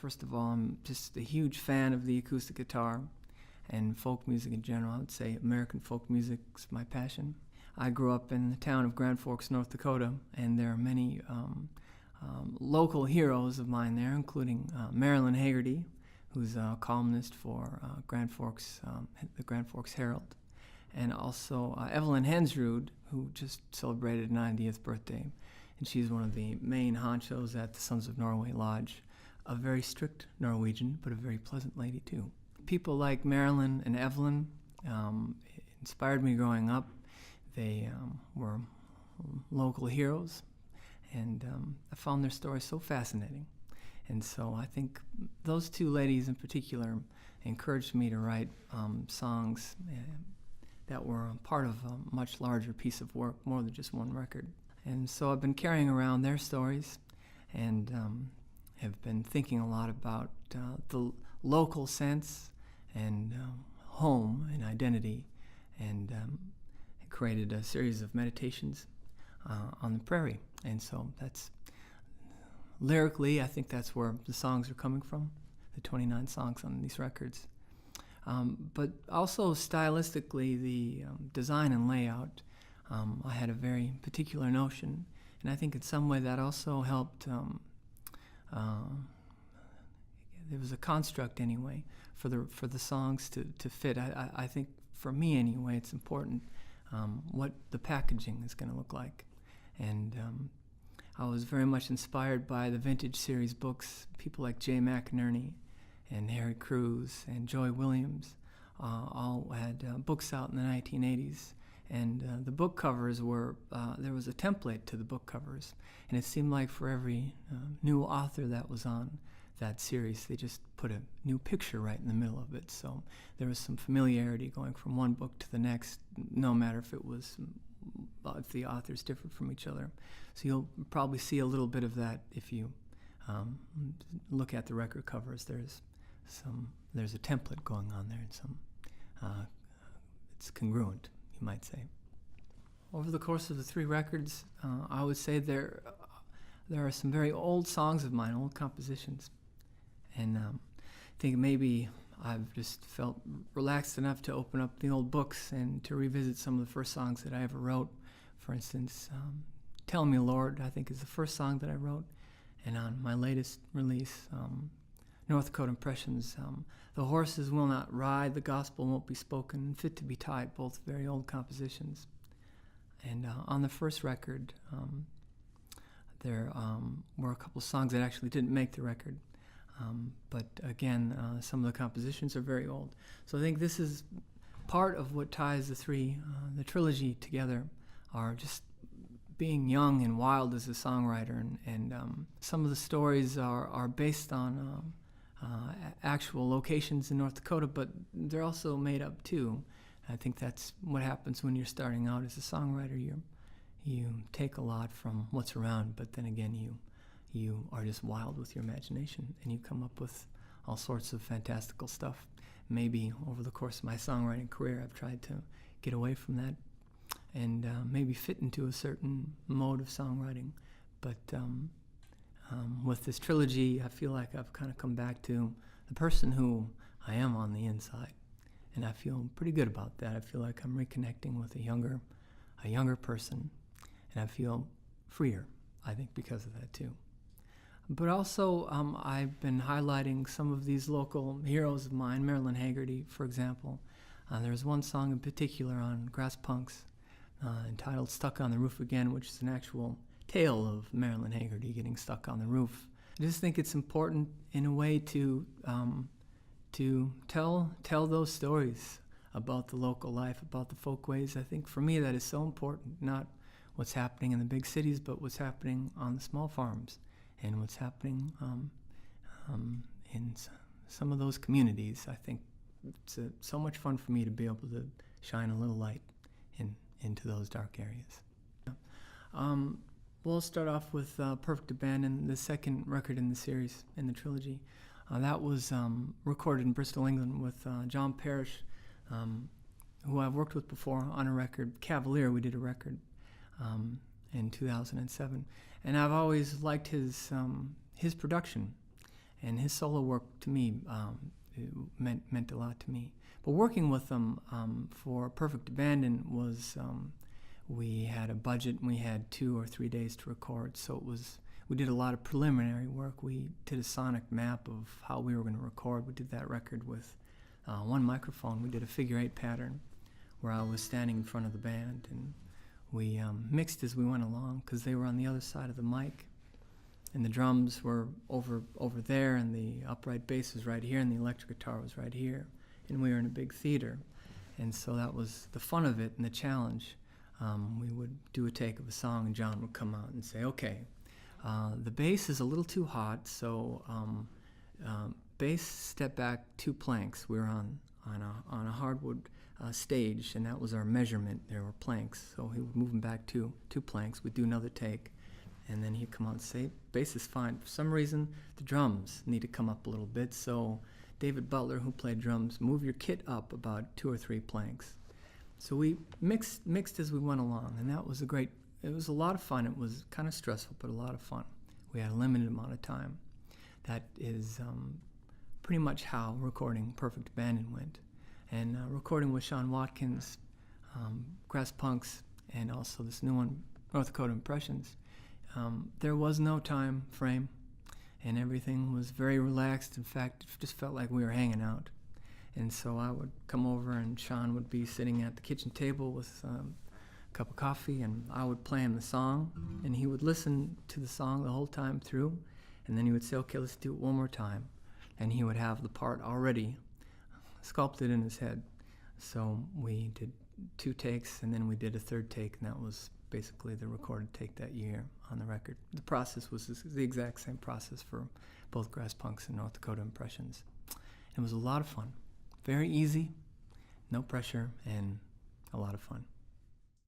First of all, I'm just a huge fan of the acoustic guitar and folk music in general. I would say American folk music is my passion. I grew up in the town of Grand Forks, North Dakota, and there are many local heroes of mine there, including Marilyn Hagerty, who's a columnist for Grand Forks, the Grand Forks Herald, and also Evelyn Hensrud, who just celebrated her 90th birthday, and she's one of the main honchos at the Sons of Norway Lodge. A very strict Norwegian, but a very pleasant lady too. People like Marilyn and Evelyn inspired me growing up. They were local heroes, and I found their stories so fascinating. And so I think those two ladies in particular encouraged me to write songs that were part of a much larger piece of work, more than just one record. And so I've been carrying around their stories and have been thinking a lot about the local sense and home and identity, and created a series of meditations on the prairie. And so that's lyrically, I think that's where the songs are coming from, the 29 songs on these records. But also stylistically, the design and layout, I had a very particular notion, and I think in some way that also helped. There was a construct anyway for the songs to fit. I think for me anyway, it's important what the packaging is going to look like, and I was very much inspired by the vintage series books. People like Jay McInerney and Harry Crews and Joy Williams all had books out in the 1980s. And the book covers were, there was a template to the book covers. And it seemed like for every new author that was on that series, they just put a new picture right in the middle of it. So there was some familiarity going from one book to the next, no matter if if the authors differed from each other. So you'll probably see a little bit of that if you look at the record covers. There's a template going on there, and it's congruent, you might say. Over the course of the three records, I would say there are some very old songs of mine, old compositions, and I think maybe I've just felt relaxed enough to open up the old books and to revisit some of the first songs that I ever wrote. For instance, Tell Me Lord, I think, is the first song that I wrote, and on my latest release, North Dakota Impressions, The Horses Will Not Ride, The Gospel Won't Be Spoken, Fit to Be Tied, both very old compositions. And on the first record, there were a couple songs that actually didn't make the record. But again, some of the compositions are very old. So I think this is part of what ties the trilogy together, are just being young and wild as a songwriter. And some of the stories are based on actual locations in North Dakota, but they're also made up too. I think that's what happens when you're starting out as a songwriter. You take a lot from what's around, but then again, you are just wild with your imagination, and you come up with all sorts of fantastical stuff. Maybe over the course of my songwriting career, I've tried to get away from that and maybe fit into a certain mode of songwriting. But with this trilogy, I feel like I've kind of come back to the person who I am on the inside, and I feel pretty good about that. I feel like I'm reconnecting with a younger person, and I feel freer, I think, because of that too. But also, I've been highlighting some of these local heroes of mine, Marilyn Hagerty, for example. There's one song in particular on Grass Punks entitled Stuck on the Roof Again, which is an actual tale of Marilyn Hagerty getting stuck on the roof. I just think it's important in a way to tell those stories about the local life, about the folkways. I think for me that is so important, not what's happening in the big cities, but what's happening on the small farms and what's happening in some of those communities. I think it's so much fun for me to be able to shine a little light into those dark areas. We'll start off with Perfect Abandon, the second record in the series, in the trilogy. That was recorded in Bristol, England with John Parrish, who I've worked with before on a record, Cavalier. We did a record in 2007. And I've always liked his production. and his solo work to me it meant a lot to me. But working with them for Perfect Abandon was, we had a budget and we had 2 or 3 days to record, so we did a lot of preliminary work. We did a sonic map of how we were going to record. We did that record with one microphone. We did a figure-8 pattern where I was standing in front of the band, and we mixed as we went along because they were on the other side of the mic, and the drums were over there, and the upright bass was right here, and the electric guitar was right here, and we were in a big theater, and so that was the fun of it and the challenge. We would do a take of a song, and John would come out and say, okay, the bass is a little too hot, so bass step back 2 planks. We were on a hardwood stage, and that was our measurement. There were planks, so he would move them back 2 planks. We'd do another take, and then he'd come out and say, bass is fine. For some reason, the drums need to come up a little bit, so David Butler, who played drums, move your kit up about 2 or 3 planks. So we mixed as we went along, and that was it was a lot of fun. It was kind of stressful, but a lot of fun. We had a limited amount of time. That is pretty much how recording Perfect Abandon went. And recording with Sean Watkins, Grass Punks, and also this new one, North Dakota Impressions, there was no time frame, and everything was very relaxed. In fact, it just felt like we were hanging out. And so I would come over, and Sean would be sitting at the kitchen table with a cup of coffee, and I would play him the song, and he would listen to the song the whole time through, and then he would say, okay, let's do it one more time. And he would have the part already sculpted in his head. So we did 2 takes, and then we did a 3rd take, and that was basically the recorded take that year on the record. The process was the exact same process for both Grass Punks and North Dakota Impressions. It was a lot of fun. Very easy, no pressure, and a lot of fun.